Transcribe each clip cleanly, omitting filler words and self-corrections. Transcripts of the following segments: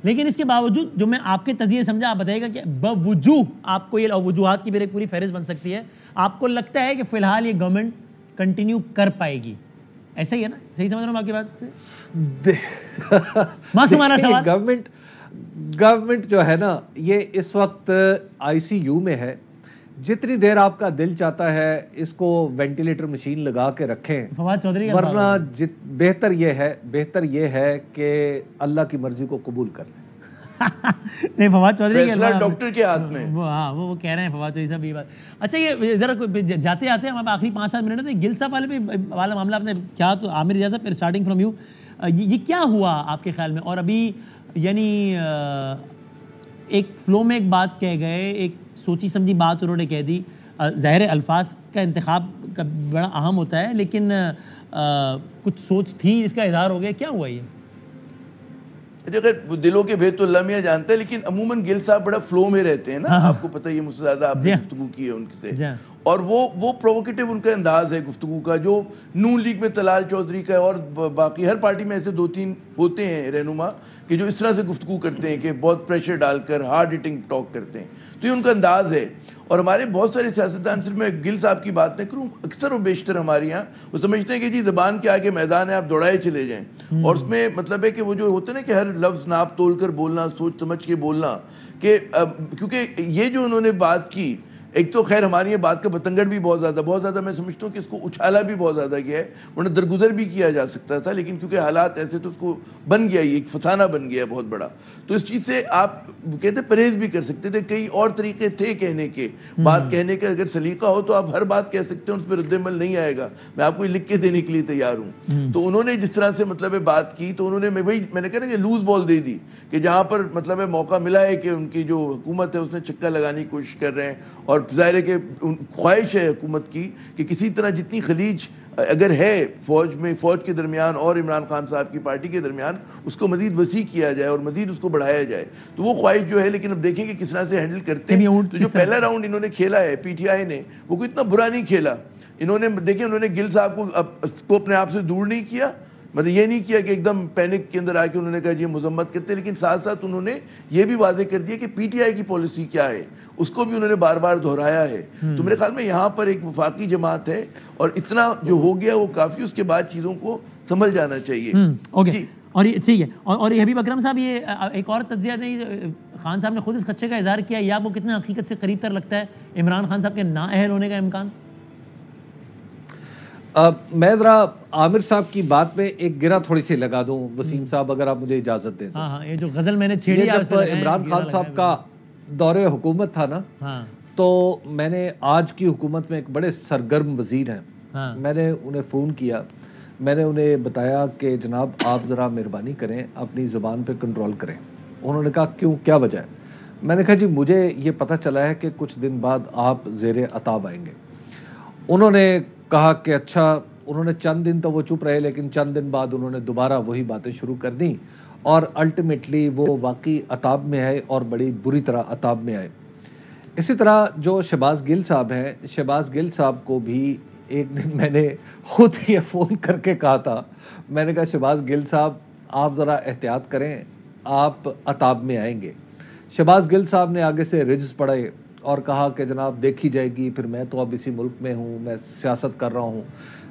لیکن اس کے باوجود جو میں آپ کے تجزیے سمجھا، آپ بتائیے گا کہ بوجوہ آپ کو یہ وجوہات کی ایک پوری فہرست بن سکتی ہے، آپ کو لگتا ہے کہ فی الحال یہ گورنمنٹ کنٹینیو کر پائے گی، ایسا ہی ہے نا؟ صحیح سمجھ رہا ہوں آپ کی بات سے؟ معصومانہ سوال. گورنمنٹ جو ہے نا یہ اس وقت آئی سی یو میں ہے. جتنی دیر آپ کا دل چاہتا ہے اس کو وینٹیلیٹر مشین لگا کے رکھیں، فواد چودھری کا ورنہ بہتر یہ ہے کہ اللہ کی مرضی کو قبول کر لیں. نہیں، فواد چودھری فیصلہ ڈاکٹر کے ہاتھ میں. وہ کہہ رہے ہیں فواد چودھری صاحب یہ بات. اچھا یہ ذرا جاتے آتے ہیں ہم آخری 5-7 منٹ میں گل صاحب والا معاملہ آپ نے کیا تو عامر اجاز صاحب پھر اسٹارٹنگ فرام یو، یہ کیا ہوا آپ کے خیال میں؟ اور ابھی یعنی ایک فلو میں ایک بات کہہ گئے، ایک سوچی سمجھی بات انہوں نے کہہ دی. ظاہر الفاظ کا انتخاب کا بڑا اہم ہوتا ہے، لیکن کچھ سوچ تھی، اس کا اظہار ہو گیا. کیا ہوا یہ؟ اگر دلوں کے بھید تو اللہ میاں جانتا ہے، لیکن عموماً گل صاحب بڑا فلو میں رہتے ہیں نا، آپ کو پتہ یہ مجھ سے زیادہ آپ نے گفتگو کی ہے ان سے، اور وہ پرووکیٹو ان کا انداز ہے گفتگو کا، جو نون لیگ میں طلال چودھری کا ہے اور باقی ہر پارٹی میں ایسے 2-3 ہوتے ہیں رہنما کہ جو اس طرح سے گفتگو کرتے ہیں کہ بہت پریشر ڈال کر ہارڈ ہٹنگ ٹاک کرتے ہیں. تو یہ ان کا انداز ہے. اور ہمارے بہت سارے سیاستدان، صرف میں گل صاحب کی بات نہ کروں، اکثر و بیشتر ہمارے یہاں وہ سمجھتے ہیں کہ جی زبان کے آگے میدان ہے، آپ دوڑائے چلے جائیں. اور اس میں مطلب ہے کہ وہ جو ہوتا ہے نا کہ ہر لفظ ناپ تول کر بولنا، سوچ سمجھ کے بولنا، کہ کیونکہ یہ جو انہوں نے بات کی، ایک تو خیر ہماری یہ بات کا بتنگڑ بھی بہت زیادہ میں سمجھتا ہوں کہ اس کو اچھالا بھی بہت زیادہ گیا ہے، ورنہ درگزر بھی کیا جا سکتا تھا، لیکن کیونکہ حالات ایسے تو اس کو بن گیا، یہ ایک فسانہ بن گیا بہت بڑا. تو اس چیز سے آپ کہتے پرہیز بھی کر سکتے تھے. کئی اور طریقے تھے کہنے کے، بات کہنے کا اگر سلیقہ ہو تو آپ ہر بات کہہ سکتے ہیں، اس پہ رد عمل نہیں آئے گا. میں آپ کو لکھ کے دینے کے لیے تیار ہوں. تو انہوں نے جس طرح سے مطلب بات کی، تو انہوں نے میں نے کہا نا کہ لوز بال دے دی، کہ جہاں پر مطلب موقع ملا ہے کہ ان کی جو حکومت ہے اس نے چکا لگانے کی کوشش کر رہے ہیں. اور ظاہر ہے کہ خواہش ہے حکومت کی کہ کسی طرح جتنی خلیج اگر ہے فوج کے درمیان اور عمران خان صاحب کی پارٹی کے درمیان، اس کو مزید وسیع کیا جائے اور مزید اس کو بڑھایا جائے. تو وہ خواہش جو ہے، لیکن اب دیکھیں کہ کس طرح سے ہینڈل کرتے ہیں. تو جو پہلا راؤنڈ انہوں نے کھیلا ہے پی ٹی آئی نے، وہ کوئی اتنا برا نہیں کھیلا. انہوں نے دیکھیں، انہوں نے گل صاحب کو اپنے آپ سے دور نہیں کیا، مطلب یہ نہیں کیا کہ ایک دم پینک کے اندر آ کے انہوں نے کہا جی مذمت کرتے، لیکن ساتھ ساتھ انہوں نے یہ بھی واضح کر دیا کہ پی ٹی آئی کی پالیسی کیا ہے، اس کو بھی انہوں نے بار بار دہرایا ہے. تو میرے خیال میں یہاں پر ایک وفاقی جماعت ہے، اور اتنا جو ہو گیا وہ کافی، اس کے بعد چیزوں کو سنبھل جانا چاہیے. اوکے، اور یہ ٹھیک ہے. اور حبیب اکرم صاحب، یہ ایک اور تجزیہ نہیں، خان صاحب نے خود اس خدشے کا اظہار کیا، یہ آپ کو کتنا حقیقت سے قریب تر لگتا ہے عمران خان صاحب کے نااہل ہونے کا امکان؟ میں ذرا عامر صاحب کی بات میں ایک گرہ تھوڑی سی لگا دوں وسیم صاحب، اگر آپ مجھے اجازت دیں. ہاں، یہ جو غزل میں نے چھیڑی، جب عمران خان صاحب کا دور حکومت تھا نا، تو میں نے آج کی حکومت میں ایک بڑے سرگرم وزیر ہیں، میں نے انہیں فون کیا، میں نے انہیں بتایا کہ جناب آپ ذرا مہربانی کریں اپنی زبان پہ کنٹرول کریں. انہوں نے کہا کیوں، کیا وجہ ہے؟ میں نے کہا جی مجھے یہ پتہ چلا ہے کہ کچھ دن بعد آپ زیر عتاب آئیں گے. انہوں نے کہا کہ اچھا. انہوں نے چند دن تو وہ چپ رہے، لیکن چند دن بعد انہوں نے دوبارہ وہی باتیں شروع کر دیں، اور الٹیمیٹلی وہ واقعی عتاب میں آئے، اور بڑی بری طرح عتاب میں آئے. اسی طرح جو شہباز گل صاحب ہیں، شہباز گل صاحب کو بھی ایک دن میں نے خود یہ فون کر کے کہا تھا، میں نے کہا شہباز گل صاحب آپ ذرا احتیاط کریں، آپ عتاب میں آئیں گے. شہباز گل صاحب نے آگے سے رجز پڑھے اور کہا کہ جناب دیکھی جائے گی، پھر میں تو اب اسی ملک میں ہوں، میں سیاست کر رہا ہوں.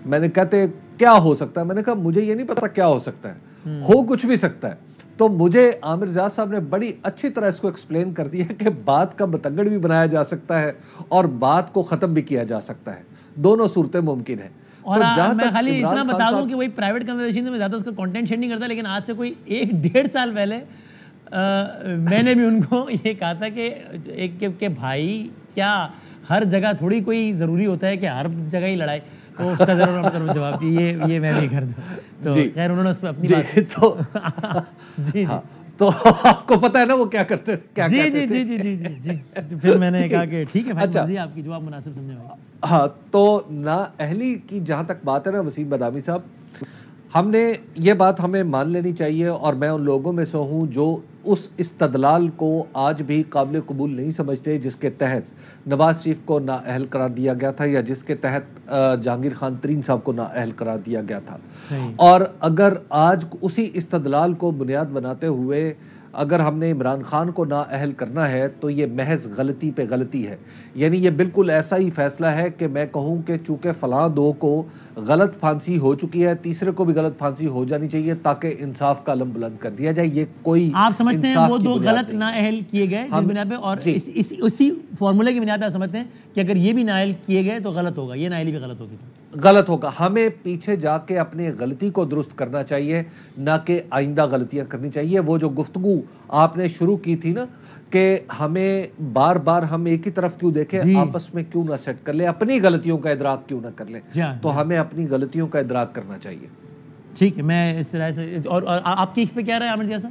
میں نے کہتے کیا ہو سکتا ہے؟ میں نے کہا مجھے یہ نہیں پتا کیا ہو سکتا ہے، ہو کچھ بھی سکتا ہے. تو مجھے عامر اجاز صاحب نے بڑی اچھی طرح اس کو ایکسپلین کر دیا کہ بات کا بتنگڑ بھی بنایا جا سکتا ہے اور بات کو ختم بھی کیا جا سکتا ہے، دونوں صورتیں ممکن ہیں. اور میں خالی اتنا بتا دوں کہ وہی پرائیویٹ کنورسیشن میں زیادہ اس کا کنٹینٹ شیئر نہیں کرتا، لیکن آج سے کوئی 1-1.5 سال پہلے میں نے بھی ان کو یہ کہا تھا کہ بھائی کیا ہر جگہ تھوڑی کوئی ضروری ہوتا ہے کہ ہر جگہ ہی لڑائی. تو اس کا ضرور جواب دیا یہ میں بھی کر دوں. تو خیر انہوں نے اس پہ اپنی بات جی تو آپ کو پتہ ہے نا وہ کیا کرتے تھے. جی پھر میں نے کہا کہ ٹھیک ہے بھائی، آپ کی جواب مناسب سمجھے بھائی. ہاں، تو نااہلی کی جہاں تک بات ہے نا وسیم بادامی صاحب، ہم نے یہ بات ہمیں مان لینی چاہیے، اور میں ان لوگوں میں سے ہوں جو اس استدلال کو آج بھی قابل قبول نہیں سمجھتے جس کے تحت نواز شریف کو نااہل قرار دیا گیا تھا، یا جس کے تحت جہانگیر خان ترین صاحب کو نااہل قرار دیا گیا تھا. اور اگر آج اسی استدلال کو بنیاد بناتے ہوئے اگر ہم نے عمران خان کو نااہل کرنا ہے تو یہ محض غلطی پہ غلطی ہے. یعنی یہ بالکل ایسا ہی فیصلہ ہے کہ میں کہوں کہ چونکہ فلاں دو کو غلط پھانسی ہو چکی ہے, تیسرے کو بھی غلط پھانسی ہو جانی چاہیے تاکہ انصاف کا علم بلند کر دیا جائے. یہ کوئی آپ سمجھتے ہیں وہ دو غلط نااہل کیے گئے جس بنا پہ, اور اسی فارمولے کی بنا پہ آپ سمجھتے ہیں کہ اگر یہ بھی نااہل کیے گئے تو غلط ہوگا, یہ نااہلی بھی غلط ہوگی, غلط ہوگا. ہمیں پیچھے جا کے اپنے غلطی کو درست کرنا چاہیے, نہ کہ آئندہ غلطیاں کرنی چاہیے. وہ جو گفتگو آپ نے شروع کی تھی نا کہ ہمیں بار بار ہم ایک ہی طرف کیوں دیکھیں, آپس میں کیوں نہ سیٹ کر لیں, اپنی غلطیوں کا ادراک کیوں نہ کر لیں, تو ہمیں اپنی غلطیوں کا ادراک کرنا چاہیے. ٹھیک ہے, میں اس طرح سے. اور آپ کی اس پہ کیا رہا ہے عامر جیسا؟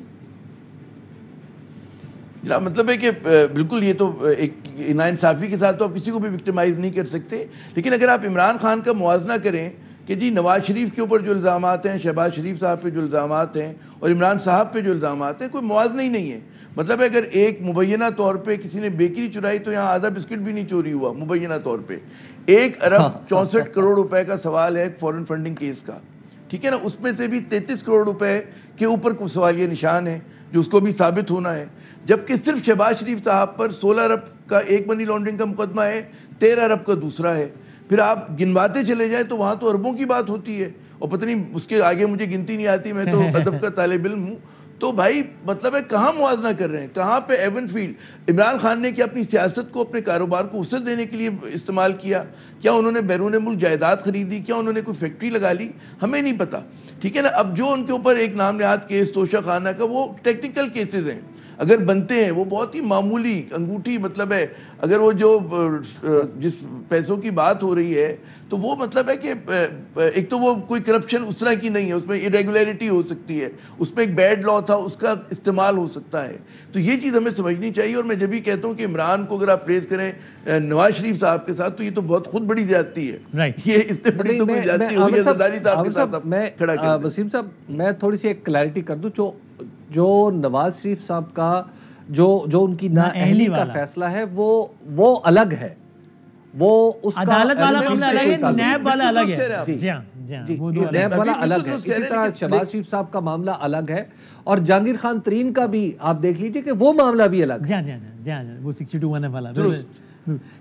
مطلب ہے کہ بالکل یہ تو ایک ناانصافی کے ساتھ تو آپ کسی کو بھی وکٹمائز نہیں کر سکتے, لیکن اگر آپ عمران خان کا موازنہ کریں کہ جی نواز شریف کے اوپر جو الزامات ہیں, شہباز شریف صاحب پہ جو الزامات ہیں, اور عمران صاحب پہ جو الزامات ہیں, کوئی موازنہ ہی نہیں ہے. مطلب اگر ایک مبینہ طور پہ کسی نے بیکری چرائی تو یہاں آدھا بسکٹ بھی نہیں چوری ہوا مبینہ طور پہ. 1 ارب 64 کروڑ روپے کا سوال ہے فورن فنڈنگ کیس کا, ٹھیک ہے نا, اس میں سے بھی 33 کروڑ روپے کے اوپر کوئی سوالیہ نشان ہے جو اس کو بھی ثابت ہونا ہے, جبکہ صرف شہباز شریف صاحب پر 16 ارب کا ایک منی لانڈرنگ کا مقدمہ ہے, 13 ارب کا دوسرا ہے. پھر آپ گنواتے چلے جائیں تو وہاں تو اربوں کی بات ہوتی ہے, اور پتہ نہیں اس کے آگے مجھے گنتی نہیں آتی, میں تو ادب کا طالب علم ہوں. تو بھائی مطلب ہے کہاں موازنہ کر رہے ہیں, کہاں پہ ایون فیلڈ؟ عمران خان نے کیا اپنی سیاست کو, اپنے کاروبار کو وسعت دینے کے لیے استعمال کیا؟ کیا انہوں نے بیرون ملک جائیداد خریدی؟ کیا انہوں نے کوئی فیکٹری لگا لی؟ ہمیں نہیں پتہ, ٹھیک ہے نا. اب جو ان کے اوپر ایک نام نہاد کیس توشہ خانہ کا, وہ ٹیکنیکل کیسز ہیں, اگر بنتے ہیں وہ بہت ہی معمولی انگوٹھی, مطلب ہے اگر وہ جو جس پیسوں کی بات ہو رہی ہے تو وہ مطلب ہے کہ ایک تو وہ کوئی کرپشن اس طرح کی نہیں ہے, اس میں irregularity ہو سکتی ہے, اس میں ایک بیڈ لا تھا اس کا استعمال ہو سکتا ہے. تو یہ چیز ہمیں سمجھنی چاہیے. اور میں جب بھی کہتا ہوں کہ عمران کو اگر آپ پریز کریں نواز شریف صاحب کے ساتھ تو یہ تو بہت خود بڑی زیادتی ہے, یہ اس سے بڑی تو کوئی زیادتی ہوگی زرداری صاحب کے ساتھ کھڑا کر دیں. وسیم صاحب میں تھوڑی سی ایک کلیئرٹی کر دوں, جو نواز شریف صاحب کا جو ان کی نااہلی کا فیصلہ ہے وہ الگ ہے, وہ اس کا عدالت والا معاملہ الگ ہے, نیب والا الگ ہے. جی نیب والا الگ ہے. اسی طرح شہباز شریف صاحب کا معاملہ الگ ہے, اور جہانگیر خان ترین کا بھی آپ دیکھ لیجئے کہ وہ معاملہ بھی الگ ہے. وہ 62 والا.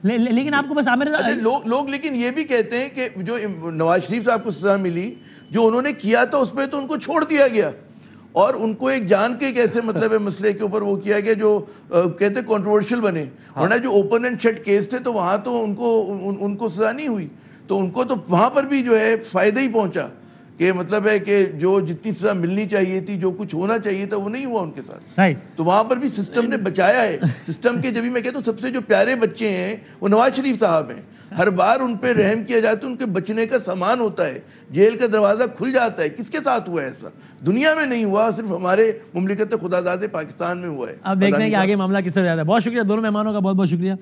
لیکن آپ کو بس عامر لوگ لیکن یہ بھی کہتے ہیں کہ جو نواز شریف صاحب کو سزا ملی, جو انہوں نے کیا تھا اس میں تو ان کو چھوڑ دیا گیا, اور ان کو ایک جان کے کیسے مطلب ہے مسئلے کے اوپر وہ کیا گیا جو کہتے کنٹروورشل بنے, ورنہ جو اوپن اینڈ شٹ کیس تھے تو وہاں تو ان کو سزا نہیں ہوئی, تو ان کو تو وہاں پر بھی جو ہے فائدہ ہی پہنچا, کہ مطلب ہے کہ جو جتنی سزا ملنی چاہیے تھی, جو کچھ ہونا چاہیے تھا وہ نہیں ہوا ان کے ساتھ. تو وہاں پر بھی سسٹم نے بچایا ہے. سسٹم کے جبھی میں کہتا ہوں سب سے جو پیارے بچے ہیں وہ نواز شریف صاحب ہیں. ہر بار ان پہ رحم کیا جاتا ہے, ان کے بچنے کا سامان ہوتا ہے, جیل کا دروازہ کھل جاتا ہے. کس کے ساتھ ہوا ہے ایسا؟ دنیا میں نہیں ہوا, صرف ہمارے مملکت خداداد پاکستان میں ہوا ہے. اب دیکھتے ہیں کہ آگے معاملہ کس سے زیادہ. بہت شکریہ دونوں مہمانوں کا, بہت بہت شکریہ.